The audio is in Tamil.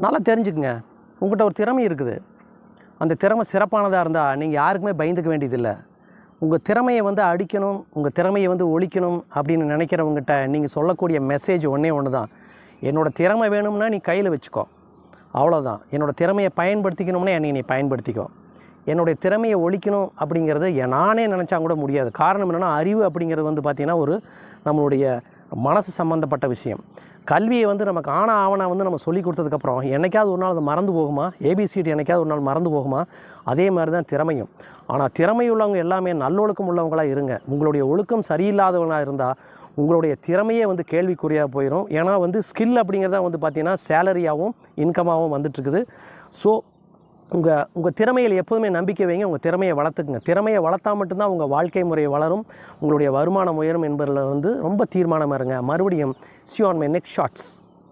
நல்லா தெரிஞ்சுக்குங்க. உங்கள்கிட்ட ஒரு திறமை இருக்குது. அந்த திறமை சிறப்பானதாக இருந்தால் நீங்கள் யாருக்குமே பயந்துக்க வேண்டியதில்லை. உங்கள் திறமையை வந்து அடிக்கணும், உங்கள் திறமையை வந்து ஒழிக்கணும் அப்படின்னு நினைக்கிறவங்ககிட்ட நீங்கள் சொல்லக்கூடிய மெசேஜ் ஒன்றே ஒன்று தான். என்னோடய திறமை வேணும்னா நீ கையில் வச்சுக்கோ, அவ்வளோதான். என்னோடய திறமையை பயன்படுத்திக்கணும்னா என்னை நீ பயன்படுத்திக்கோ. என்னுடைய திறமையை ஒழிக்கணும் அப்படிங்கிறது நானே நினச்சா கூட முடியாது. காரணம் என்னென்னா, அறிவு அப்படிங்கிறது வந்து பார்த்திங்கன்னா ஒரு நம்மளுடைய மனசு சம்மந்தப்பட்ட விஷயம். கல்வியை வந்து நமக்கு ஆவணா வந்து நம்ம சொல்லி கொடுத்ததுக்கப்புறம் என்னைக்காவது ஒரு நாள் அது மறந்து போகுமா? ஏபிசிடி என்னைக்காவது ஒரு நாள் மறந்து போகுமா? அதே மாதிரி தான் திறமையும். ஆனால் திறமை உள்ளவங்க எல்லாமே நல்லொழுக்கம் உள்ளவங்களாக இருங்க. உங்களுடைய ஒழுக்கம் சரியில்லாதவங்களாக இருந்தால் உங்களுடைய திறமையே வந்து கேள்விக்குறியாக போயிடும். ஏன்னா வந்து ஸ்கில் அப்படிங்கிறத வந்து பார்த்திங்கன்னா சேலரியாகவும் இன்கமாகவும் வந்துட்டுருக்குது. ஸோ உங்கள் திறமையில் எப்போதுமே நம்பிக்கை வைங்க. உங்கள் திறமையை வளர்த்துக்குங்க. திறமையை வளர்த்தா மட்டும்தான் உங்கள் வாழ்க்கை முறை வளரும், உங்களுடைய வருமானம் உயரும் என்பதில் வந்து ரொம்ப தீர்மானமாக இருங்க. மறுபடியும் see you on my next shots.